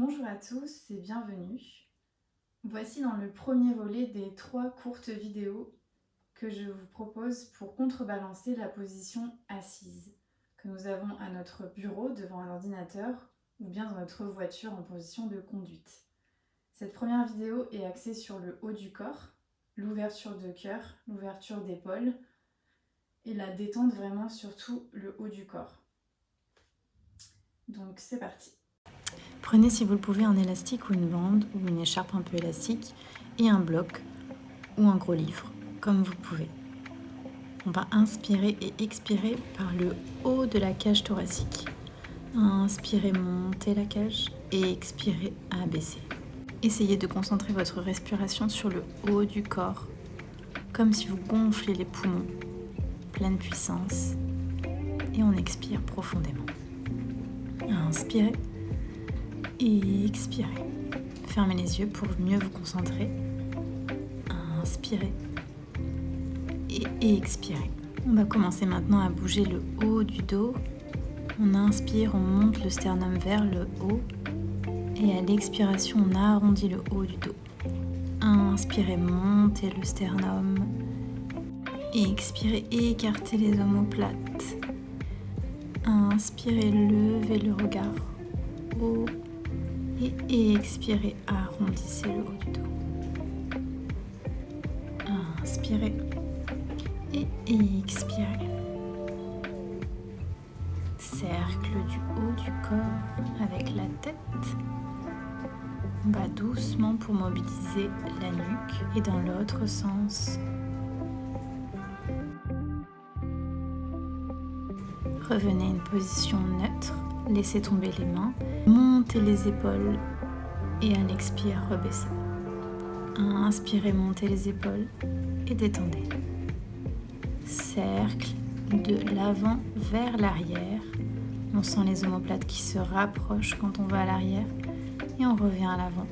Bonjour à tous et bienvenue. Voici dans le premier volet des 3 courtes vidéos que je vous propose pour contrebalancer la position assise que nous avons à notre bureau devant un ordinateur ou bien dans notre voiture en position de conduite. Cette première vidéo est axée sur le haut du corps, l'ouverture de cœur, l'ouverture d'épaule et la détente vraiment surtout le haut du corps. Donc c'est parti. Prenez si vous le pouvez un élastique ou une bande ou une écharpe un peu élastique et un bloc ou un gros livre, comme vous pouvez. On va inspirer et expirer par le haut de la cage thoracique. Inspirez, montez la cage et expirez, abaissez. Essayez de concentrer votre respiration sur le haut du corps, comme si vous gonfliez les poumons, pleine puissance, et on expire profondément. Inspirez et expirez. Fermez les yeux pour mieux vous concentrer. Inspirez et expirez. On va commencer maintenant à bouger le haut du dos. On inspire, on monte le sternum vers le haut. Et à l'expiration, on arrondit le haut du dos. Inspirez, montez le sternum. Et expirez, écartez les omoplates. Inspirez, levez le regard haut. Et expirez, arrondissez le haut du dos. Inspirez et expirez. Cercle du haut du corps avec la tête. On va doucement pour mobiliser la nuque et dans l'autre sens. Revenez à une position neutre. Laissez tomber les mains. Montez les épaules et à l'expire, rebaissez. Inspirez, montez les épaules et détendez. Cercle de l'avant vers l'arrière. On sent les omoplates qui se rapprochent quand on va à l'arrière et on revient à l'avant.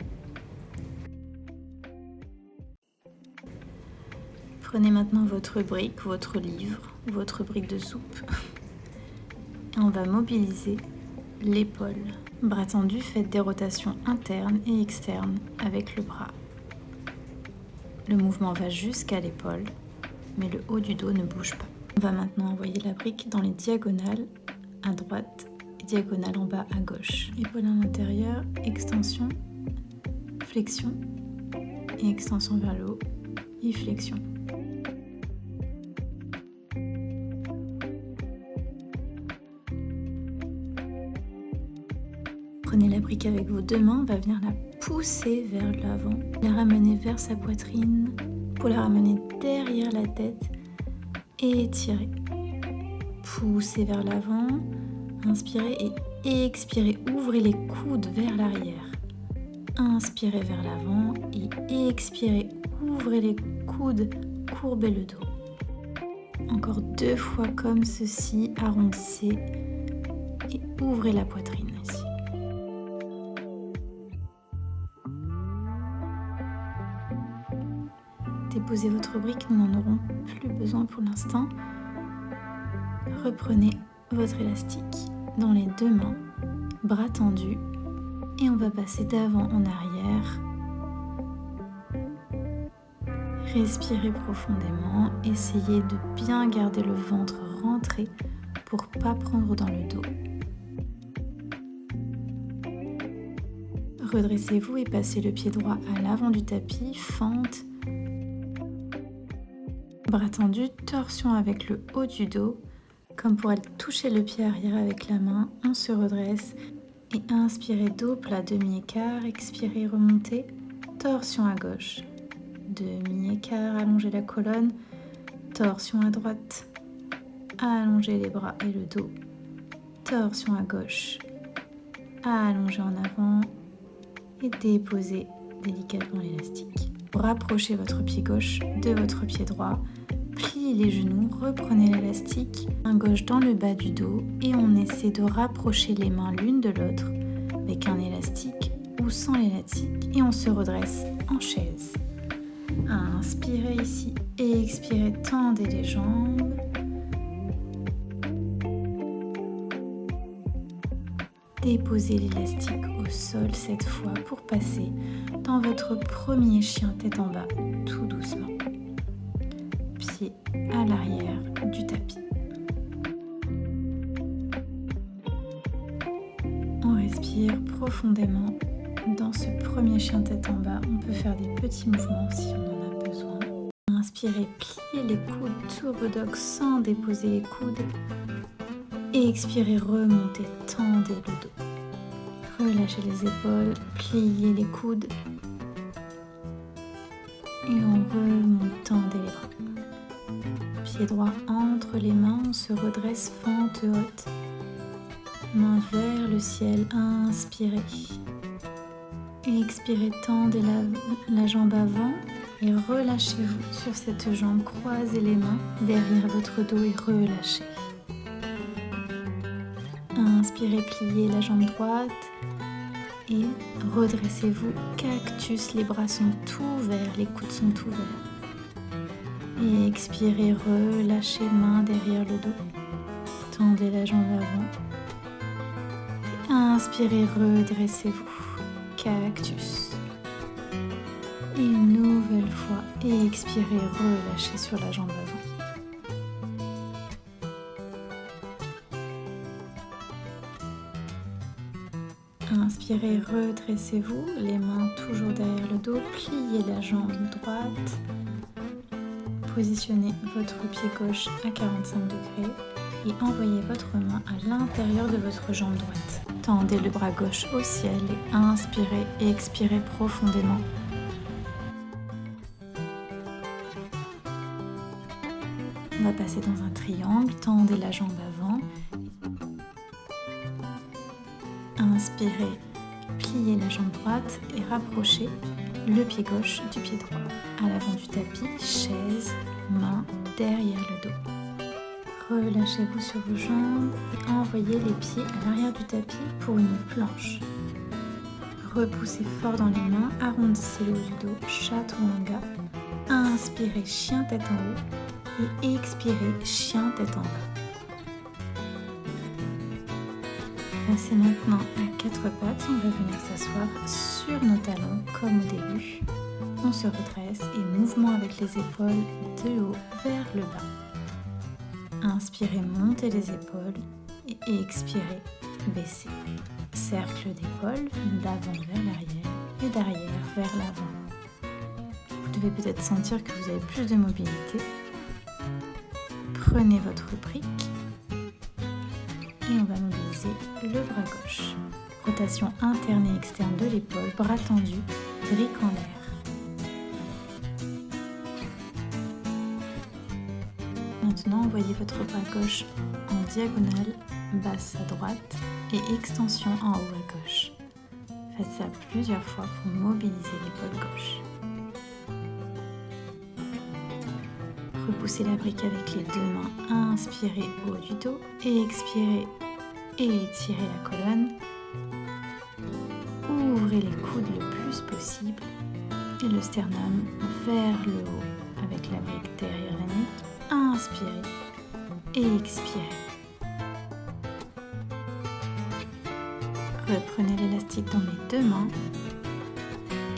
Prenez maintenant votre brique, votre livre, votre brique de soupe et on va mobiliser l'épaule. Bras tendus, faites des rotations internes et externes avec le bras. Le mouvement va jusqu'à l'épaule, mais le haut du dos ne bouge pas. On va maintenant envoyer la brique dans les diagonales à droite et diagonale en bas à gauche. Épaule à l'intérieur, extension, flexion et extension vers le haut et flexion. Prenez la brique avec vos deux mains, on va venir la pousser vers l'avant, la ramener vers sa poitrine pour la ramener derrière la tête et étirer. Poussez vers l'avant, inspirez et expirez, ouvrez les coudes vers l'arrière. Inspirez vers l'avant et expirez, ouvrez les coudes, courbez le dos. Encore 2 fois comme ceci, arrondissez et ouvrez la poitrine ici. Déposez votre brique, nous n'en aurons plus besoin pour l'instant. Reprenez votre élastique dans les deux mains, bras tendus, et on va passer d'avant en arrière. Respirez profondément, essayez de bien garder le ventre rentré pour ne pas prendre dans le dos. Redressez-vous et passez le pied droit à l'avant du tapis, fente. Bras tendus, torsion avec le haut du dos. Comme pour aller toucher le pied arrière avec la main, on se redresse et inspirez dos plat, demi-écart, expirez, remontez, torsion à gauche, demi-écart, allongez la colonne, torsion à droite, allongez les bras et le dos, torsion à gauche, allongez en avant et déposez délicatement l'élastique. Rapprochez votre pied gauche de votre pied droit. Pliez les genoux, reprenez l'élastique, main gauche dans le bas du dos et on essaie de rapprocher les mains l'une de l'autre avec un élastique ou sans l'élastique et on se redresse en chaise. Inspirez ici et expirez, tendez les jambes. déposez l'élastique au sol cette fois pour passer dans votre premier chien tête en bas, tout doucement. Pied à l'arrière du tapis. On respire profondément. Dans ce premier chien tête en bas, on peut faire des petits mouvements si on en a besoin. Inspirez, pliez les coudes, tour dog sans déposer les coudes. Et expirez, remontez, tendez le dos. Relâchez les épaules, pliez les coudes. Et en remontant les bras. Pied droit entre les mains, on se redresse fente haute. Main vers le ciel, inspirez. Et expirez, tendez la jambe avant et relâchez-vous sur cette jambe. Croisez les mains derrière votre dos et relâchez. Inspirez, pliez la jambe droite et redressez-vous. Cactus, les bras sont ouverts, les coudes sont ouverts. Et expirez, relâchez, main derrière le dos. Tendez la jambe avant. Inspirez, redressez-vous. Cactus. Et une nouvelle fois. Et expirez, relâchez sur la jambe avant. Inspirez, redressez-vous, les mains toujours derrière le dos, pliez la jambe droite, positionnez votre pied gauche à 45 degrés et envoyez votre main à l'intérieur de votre jambe droite. Tendez le bras gauche au ciel et inspirez et expirez profondément. On va passer dans un triangle, tendez la jambe avant. Inspirez, pliez la jambe droite et rapprochez le pied gauche du pied droit. À l'avant du tapis, chaise, main derrière le dos. Relâchez-vous sur vos jambes et envoyez les pieds à l'arrière du tapis pour une planche. Repoussez fort dans les mains, arrondissez le haut du dos, chaturanga. Inspirez, chien tête en haut et expirez, chien tête en bas. Passez maintenant à quatre pattes, on va venir s'asseoir sur nos talons comme au début. On se redresse et mouvement avec les épaules de haut vers le bas. Inspirez, montez les épaules et expirez, baissez. Cercle d'épaules d'avant vers l'arrière et d'arrière vers l'avant. Vous devez peut-être sentir que vous avez plus de mobilité. Prenez votre brique. Et on va mobiliser le bras gauche. Rotation interne et externe de l'épaule, bras tendu, brique en l'air. Maintenant, envoyez votre bras gauche en diagonale, basse à droite et extension en haut à gauche. Faites ça plusieurs fois pour mobiliser l'épaule gauche. Repoussez la brique avec les deux mains, inspirez haut du dos et expirez et étirez la colonne. Ouvrez les coudes le plus possible et le sternum vers le haut avec la brique derrière la nuque. Inspirez et expirez. Reprenez l'élastique dans les deux mains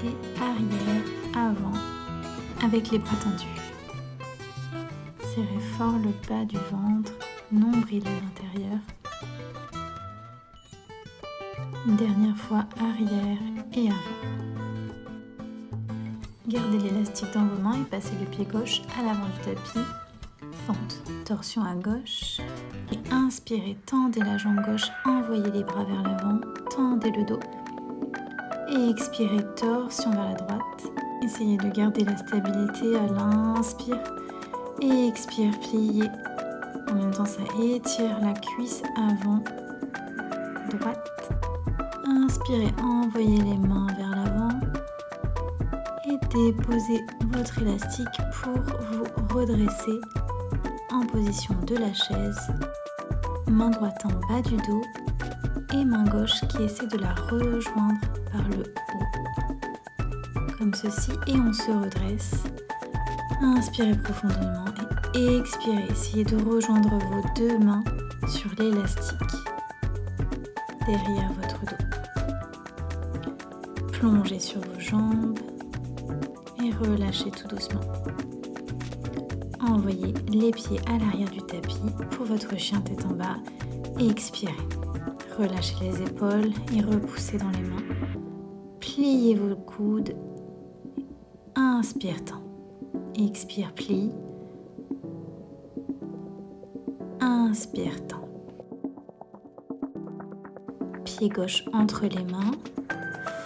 et arrière, avant avec les bras tendus. Serrez fort le bas du ventre, nombril à l'intérieur. Dernière fois, arrière et avant. Gardez l'élastique dans vos mains et passez le pied gauche à l'avant du tapis. Fente, torsion à gauche. Et inspirez, tendez la jambe gauche, envoyez les bras vers l'avant, tendez le dos. Et expirez, torsion vers la droite. Essayez de garder la stabilité à l'inspire. Et expire, pliez. En même temps, ça étire la cuisse avant, droite. Inspirez, envoyez les mains vers l'avant. Et déposez votre élastique pour vous redresser en position de la chaise. Main droite en bas du dos et main gauche qui essaie de la rejoindre par le haut. Comme ceci, et on se redresse. Inspirez profondément et expirez. Essayez de rejoindre vos deux mains sur l'élastique. derrière votre dos. Plongez sur vos jambes et relâchez tout doucement. Envoyez les pieds à l'arrière du tapis pour votre chien tête en bas et expirez. Relâchez les épaules et repoussez dans les mains. Pliez vos coudes. Inspire, tend. Expire, plie. Inspire, tend. Pied gauche entre les mains.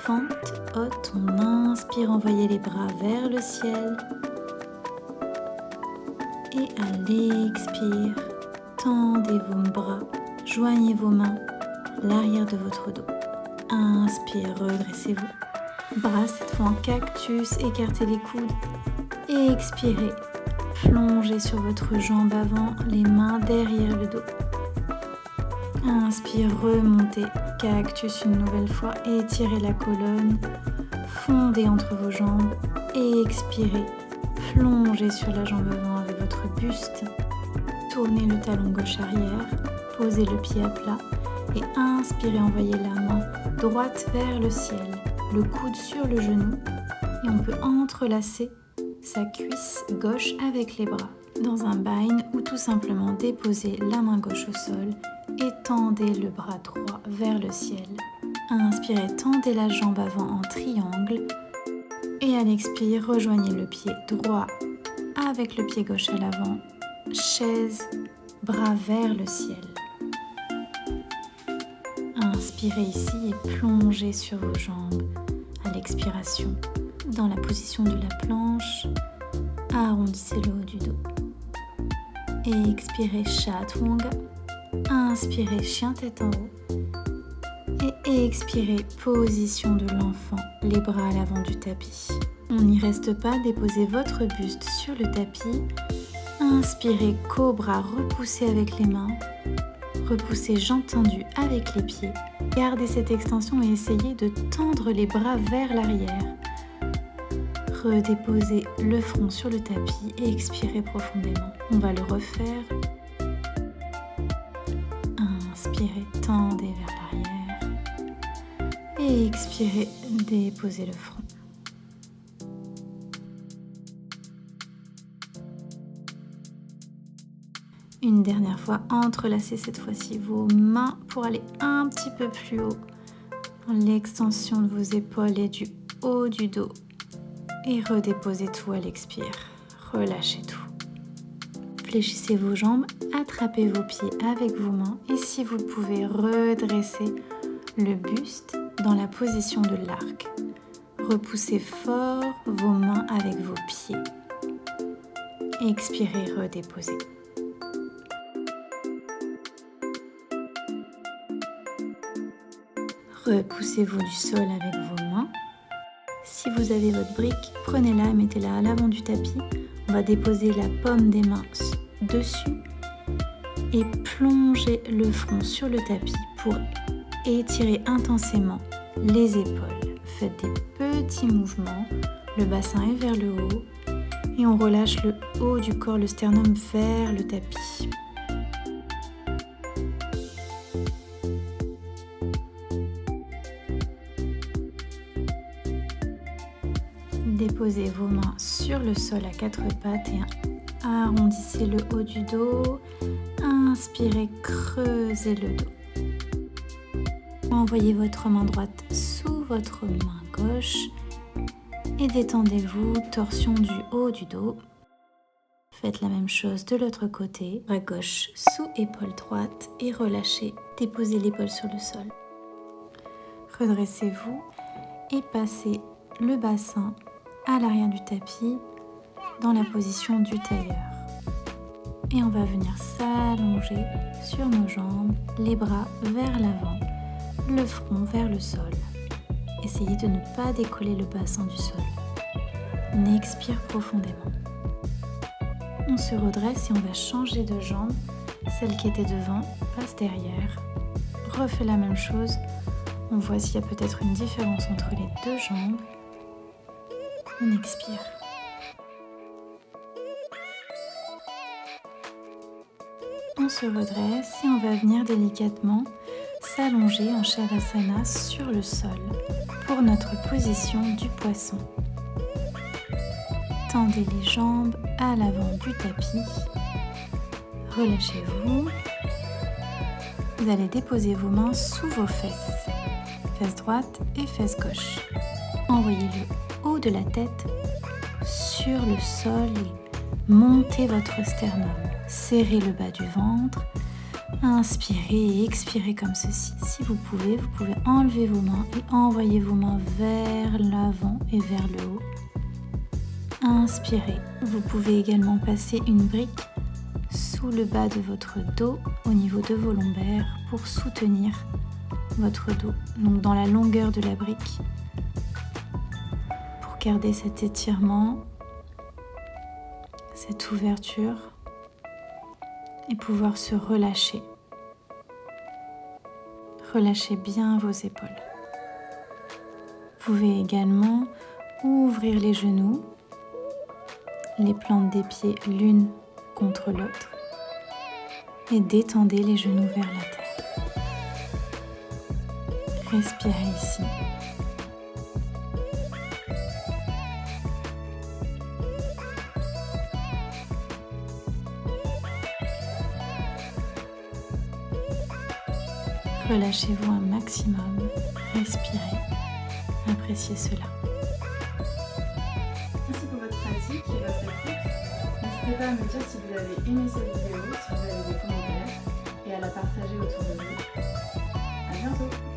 Fente haute. On inspire, envoyez les bras vers le ciel. Et à l'expire, tendez vos bras, joignez vos mains à l'arrière de votre dos. Inspire, redressez-vous. Bras cette fois en cactus, écartez les coudes. Et expirez, plongez sur votre jambe avant, les mains derrière le dos. Inspire, remontez, cactus une nouvelle fois, étirez la colonne, fondez entre vos jambes et expirez. Plongez sur la jambe avant avec votre buste. Tournez le talon gauche arrière. Posez le pied à plat. Et inspirez, envoyez la main droite vers le ciel. Le coude sur le genou. Et on peut entrelacer sa cuisse gauche avec les bras. Dans un bind ou tout simplement déposer la main gauche au sol. Et tendez le bras droit vers le ciel. Inspirez, tendez la jambe avant en triangle. Et à l'expire, rejoignez le pied droit avec le pied gauche à l'avant. Chaise, bras vers le ciel. Inspirez ici et plongez sur vos jambes. À l'expiration, dans la position de la planche, arrondissez le haut du dos. Et expirez, Chaturanga. Inspirez, chien tête en haut. Et expirez, position de l'enfant, les bras à l'avant du tapis. On n'y reste pas, déposez votre buste sur le tapis. Inspirez, cobra, repoussez avec les mains. Repoussez, jambes tendues avec les pieds. Gardez cette extension et essayez de tendre les bras vers l'arrière. Redéposez le front sur le tapis et expirez profondément. On va le refaire. Inspirez, tendez vers l'arrière. Et expirez, déposez le front. Une dernière fois, entrelacez cette fois-ci vos mains pour aller un petit peu plus haut. L'extension de vos épaules et du haut du dos. Et redéposez tout à l'expire. Relâchez tout. Fléchissez vos jambes, attrapez vos pieds avec vos mains. Et si vous le pouvez, redressez le buste dans la position de l'arc. Repoussez fort vos mains avec vos pieds. Expirez, redéposez. Repoussez-vous du sol avec vos mains. Si vous avez votre brique, prenez-la et mettez-la à l'avant du tapis. On va déposer la paume des mains dessus et plonger le front sur le tapis pour étirer intensément les épaules. Faites des petits mouvements, le bassin est vers le haut et on relâche le haut du corps, le sternum vers le tapis. Déposez vos mains sur le sol à quatre pattes et arrondissez le haut du dos. Inspirez, creusez le dos. Envoyez votre main droite sous votre main gauche et détendez-vous, torsion du haut du dos. Faites la même chose de l'autre côté, bras gauche sous épaule droite et relâchez, déposez l'épaule sur le sol. Redressez-vous et passez le bassin à l'arrière du tapis dans la position du tailleur. Et on va venir s'allonger sur nos jambes, les bras vers l'avant, le front vers le sol. Essayez de ne pas décoller le bassin du sol. On expire profondément. On se redresse et on va changer de jambe. Celle qui était devant passe derrière. Refait la même chose. On voit s'il y a peut-être une différence entre les deux jambes. On expire. On se redresse et on va venir délicatement s'allonger en Shavasana sur le sol pour notre position du poisson. Tendez les jambes à l'avant du tapis. Relâchez-vous. Vous allez déposer vos mains sous vos fesses, fesses droite et fesses gauche. Envoyez le haut de la tête sur le sol et montez votre sternum. Serrez le bas du ventre. Inspirez et expirez comme ceci. Si vous pouvez enlever vos mains et envoyer vos mains vers l'avant et vers le haut. Inspirez. Vous pouvez également passer une brique sous le bas de votre dos au niveau de vos lombaires pour soutenir votre dos. Donc dans la longueur de la brique pour garder cet étirement, cette ouverture et pouvoir se relâcher. Relâchez bien vos épaules. Vous pouvez également ouvrir les genoux, les plantes des pieds l'une contre l'autre et détendez les genoux vers la terre. Respirez ici. Relâchez-vous un maximum, respirez, appréciez cela. Merci pour votre pratique et votre écoute. N'hésitez pas à me dire si vous avez aimé cette vidéo, si vous avez des commentaires et à la partager autour de vous. À bientôt!